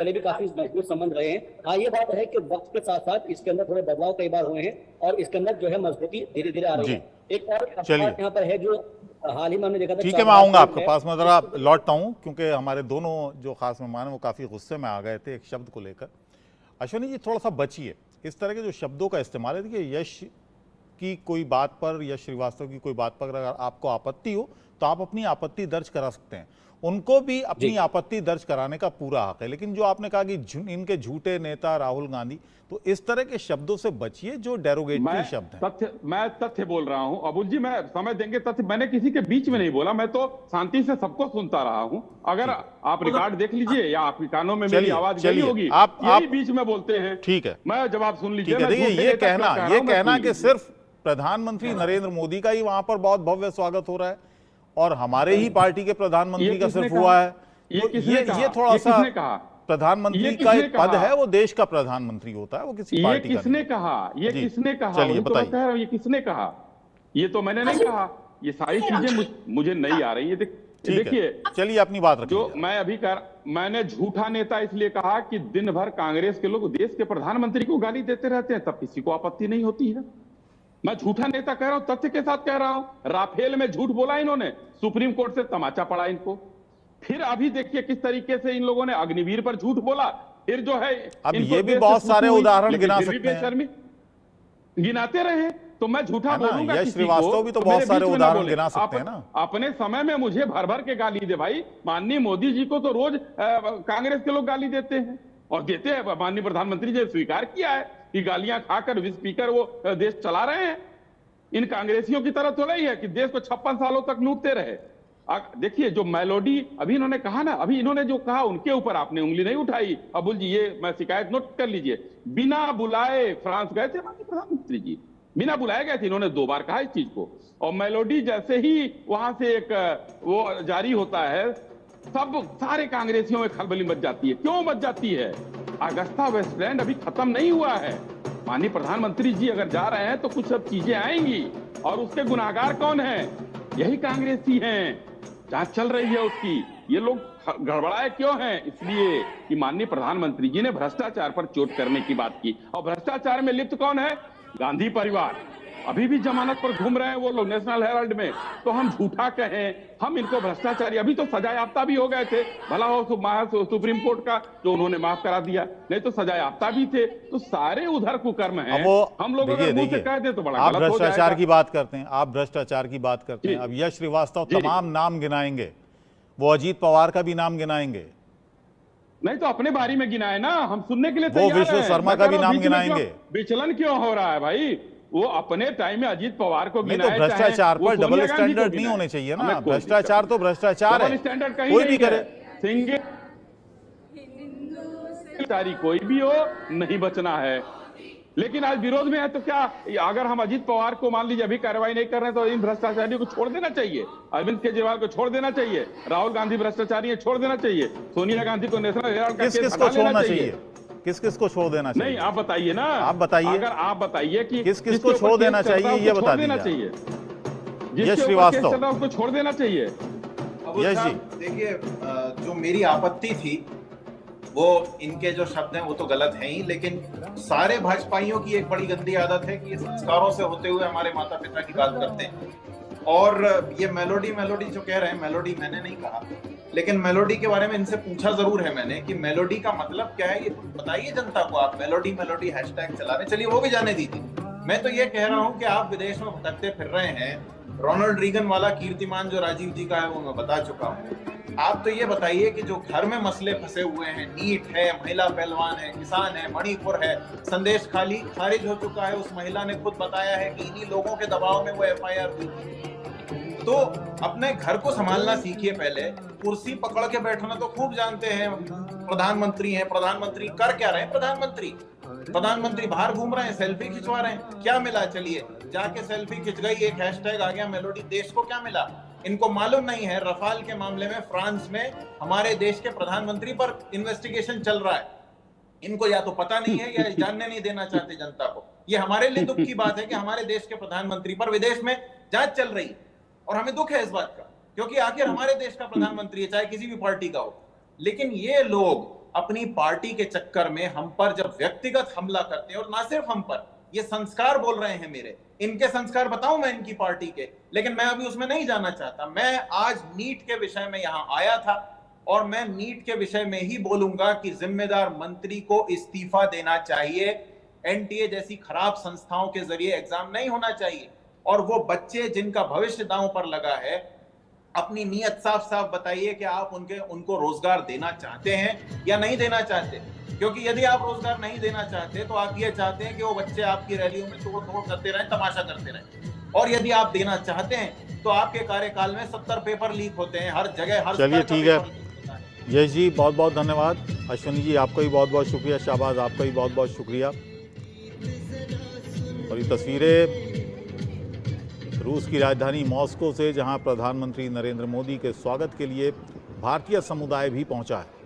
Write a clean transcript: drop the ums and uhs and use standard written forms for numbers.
पहले भी काफी मजबूत संबंध रहे हैं। हाँ, ये बात है कि वक्त के साथ साथ इसके अंदर थोड़े बदलाव कई बार हुए हैं और इसके अंदर जो है मजबूती धीरे धीरे आ रही जी, है। एक और चलिए, बात यहाँ पर है जो हाल ही में हमने देखा था, ठीक है, मैं चारबाग आऊंगा जो आपके है पास। मैं ज़रा लौटता हूं क्योंकि हमारे दोनों जो खास मेहमान हैं वो काफ़ी गुस्से में आ गए थे एक शब्द को लेकर। अश्विनी जी, थोड़ा सा बचिए इस तरह के जो शब्दों का इस्तेमाल है। देखिए, यश की कोई बात पर, यश श्रीवास्तव की कोई बात पर अगर आपको आपत्ति हो तो आप अपनी आपत्ति दर्ज करा सकते हैं, उनको भी अपनी आपत्ति दर्ज कराने का पूरा हक है। लेकिन जो आपने कहा कि इनके झूठे नेता राहुल गांधी, तो इस तरह के शब्दों से बचिए जो डेरोगेटरी शब्द हैं। मैं तथ्य बोल रहा हूं अबुल जी, मैं समय देंगे तथ्य। मैंने किसी के बीच में नहीं बोला, मैं तो शांति से सबको सुनता रहा हूं। अगर आप रिकॉर्ड देख लीजिए या आपके कानों में मेरी आवाज गई होगी, आप बीच में बोलते हैं, ठीक है, मैं जवाब सुन लीजिए। देखिए, ये कहना कि सिर्फ प्रधानमंत्री नरेंद्र मोदी का ही वहां पर बहुत भव्य स्वागत हो रहा है और हमारे ही पार्टी के प्रधानमंत्री का सिर्फ हुआ है, ये थोड़ा सा, प्रधानमंत्री का एक पद है, वो देश का प्रधानमंत्री होता है, वो किसी पार्टी का। किसने कहा? ये किसने कहा? चलिए बताइए। ये किसने कहा? ये तो मैंने नहीं कहा। ये सारी चीजें मुझे नहीं आ रही है। देखिए, चलिए अपनी बात रखिए। जो मैं अभी मैंने झूठा नेता इसलिए कहा कि दिन भर कांग्रेस के लोग देश के प्रधानमंत्री को गाली देते रहते हैं, तब किसी को आपत्ति नहीं होती है। मैं झूठा नेता कह रहा हूं, तथ्य के साथ कह रहा हूं। राफेल में झूठ बोला इन्होंने, सुप्रीम कोर्ट से तमाचा पड़ा इनको। फिर अभी देखिए किस तरीके से इन लोगों ने अग्निवीर पर झूठ बोला। फिर जो है, अब ये भी बहुत सारे उदाहरण गिना सकते हैं, गिनाते रहे तो मैं झूठा बोलूंगा? यश श्रीवास्तव भी तो बहुत सारे उदाहरण गिना सकते हैं ना। अपने समय में मुझे भर भर के गाली दे भाई। माननीय मोदी जी को तो रोज कांग्रेस के लोग गाली देते हैं और देते हैं। माननीय प्रधानमंत्री जी स्वीकार किया है कि गालियां खाकर स्पीकर वो देश चला रहे हैं। इन कांग्रेसियों की तरह थोड़ा ही है कि देश को 56 सालों तक लूटते रहे। देखिए, जो मेलोडी अभी इन्होंने कहा ना, अभी इन्होंने जो कहा उनके ऊपर आपने उंगली नहीं उठाई अबुल जी। ये मैं शिकायत नोट कर लीजिए। बिना बुलाए फ्रांस गए थे माननीय प्रधानमंत्री जी, बिना बुलाए गए थे। इन्होंने 2 बार कहा इस चीज को। और मेलोडी जैसे ही वहां से एक वो जारी होता है, सब सारे कांग्रेसियों में खलबली मच जाती है। क्यों मच जाती है? अगस्ता वेस्टलैंड अभी खत्म नहीं हुआ है। माननीय प्रधानमंत्री जी अगर जा रहे हैं तो कुछ सब चीजें आएंगी और उसके गुनाहगार कौन है? यही कांग्रेसी हैं। जांच चल रही है उसकी। ये लोग गड़बड़ाए क्यों हैं? इसलिए कि माननीय प्रधानमंत्री जी ने भ्रष्टाचार पर चोट करने की बात की। और भ्रष्टाचार में लिप्त कौन है? गांधी परिवार। अभी भी जमानत पर घूम रहे हैं वो लोग नेशनल हेराल्ड में। तो हम झूठा कहें, हम इनको भ्रष्टाचारी, अभी तो सजा याफ्ता भी हो गए थे। भला हो सुप्रीम कोर्ट का जो उन्होंने माफ करा दिया, नहीं तो सजा याफ्ता भी थे। तो सारे उधर कुकर्म है। हम लोग अगर मुंह से कह दें तो बड़ा आप गलत हो जाएगा। भ्रष्टाचार की बात करते हैं, आप भ्रष्टाचार की बात करते हैं। अब यश श्रीवास्तव तमाम नाम गिनाएंगे, वो अजीत पवार का भी नाम गिनाएंगे। नहीं तो अपने बारे में गिनाए ना, हम सुनने के लिए तैयार हैं। वो विश्व शर्मा का भी नाम गिनाएंगे। विचलन क्यों हो रहा है भाई? वो अपने टाइम में अजीत पवार को गिनाए। तो भ्रष्टाचार पर डबल स्टैंडर्ड नहीं होने चाहिए ना। भ्रष्टाचार तो भ्रष्टाचार है, स्टैंडर्ड कोई भी करे। सिंगल कोई भी हो, नहीं बचना है। लेकिन आज विरोध में है तो क्या, अगर हम अजीत पवार को मान लीजिए अभी कार्रवाई नहीं कर रहे तो इन भ्रष्टाचारियों को छोड़ देना चाहिए। अरविंद केजरीवाल को छोड़ देना चाहिए। राहुल गांधी भ्रष्टाचारी है, छोड़ देना चाहिए। सोनिया गांधी को नेशनल हेराल्ड का केस हटा लेना चाहिए। किस को छोड़ देना चाहिए? नहीं, आप बताइए ना। आप बताइए, अगर आप बताइए कि किस को छोड़ देना चाहिए, ये बता दीजिए। यश श्रीवास्तव उसको छोड़ देना चाहिए। यश जी, देखिए, जो मेरी आपत्ति थी वो इनके जो शब्द हैं वो तो गलत हैं ही, लेकिन सारे भाजपाइयों की एक बड़ी गंदी आदत है कि संस्कारों से होते हुए हमारे माता पिता की बात करते हैं। और ये मेलोडी जो कह रहे हैं, मेलोडी मैंने नहीं कहा, लेकिन मेलोडी के बारे में इनसे पूछा जरूर है मैंने कि मेलोडी का मतलब क्या है, ये बताइए जनता को। आप मेलोडी हैशटैग चला रहे, चलिए वो भी जाने दीजिए। मैं तो ये कह रहा हूँ कि आप विदेश में भटकते फिर रहे हैं। रोनाल्ड रीगन वाला कीर्तिमान जो राजीव जी का है वो मैं बता चुका हूँ। आप तो ये बताइए कि जो घर में मसले फंसे हुए हैं, नीट है, महिला पहलवान है, किसान है, मणिपुर है, संदेश खारिज हो चुका है। उस महिला ने खुद बताया है कि इन्हीं लोगों के दबाव में वो FIR हुई थी। तो अपने घर को संभालना सीखिए पहले। कुर्सी पकड़ के बैठना तो खूब जानते हैं। प्रधानमंत्री हैं, प्रधानमंत्री कर क्या रहे हैं? प्रधानमंत्री बाहर घूम रहे हैं, सेल्फी खिंचवा रहे हैं। क्या मिला? चलिए जाके सेल्फी खिंच गई, एक हैशटैग आ गया मेलोडी। देश को क्या मिला? इनको मालूम नहीं है रफाल के मामले में फ्रांस में हमारे देश के प्रधानमंत्री पर इन्वेस्टिगेशन चल रहा है। इनको या तो पता नहीं है या जानने नहीं देना चाहते जनता को। ये हमारे लिए दुख की बात है कि हमारे देश के प्रधानमंत्री पर विदेश में जांच चल रही है और हमें दुख है इस बात का, क्योंकि आखिर हमारे देश का प्रधानमंत्री है, चाहे किसी भी पार्टी का हो। लेकिन ये लोग अपनी पार्टी के चक्कर में हम पर जब व्यक्तिगत हमला करते हैं, और ना सिर्फ हम पर, ये संस्कार बोल रहे हैं मेरे, इनके संस्कार बताऊं मैं इनकी पार्टी के, लेकिन मैं अभी उसमें नहीं जाना चाहता। मैं आज नीट के विषय में यहां आया था और मैं नीट के विषय में ही बोलूंगा कि जिम्मेदार मंत्री को इस्तीफा देना चाहिए। एनटीए जैसी खराब संस्थाओं के जरिए एग्जाम नहीं होना चाहिए। और वो बच्चे जिनका भविष्य दांव पर लगा है, अपनी नीयत साफ साफ बताइए कि आप उनको रोजगार देना चाहते हैं या नहीं देना चाहते। क्योंकि यदि आप रोजगार नहीं देना चाहते तो आप ये चाहते हैं कि वो बच्चे आपकी रैलियों में तोड़ फोड़ करते रहें, तमाशा करते रहें। और यदि आप देना चाहते हैं तो आपके कार्यकाल में 70 पेपर लीक होते हैं हर जगह, हर चलिए ठीक है है। यश जी, बहुत बहुत धन्यवाद। अश्विनी जी, आपका भी बहुत बहुत शुक्रिया। शाहबाज, आपका भी बहुत बहुत शुक्रिया। और ये तस्वीरें रूस की राजधानी मॉस्को से, जहां प्रधानमंत्री नरेंद्र मोदी के स्वागत के लिए भारतीय समुदाय भी पहुंचा है।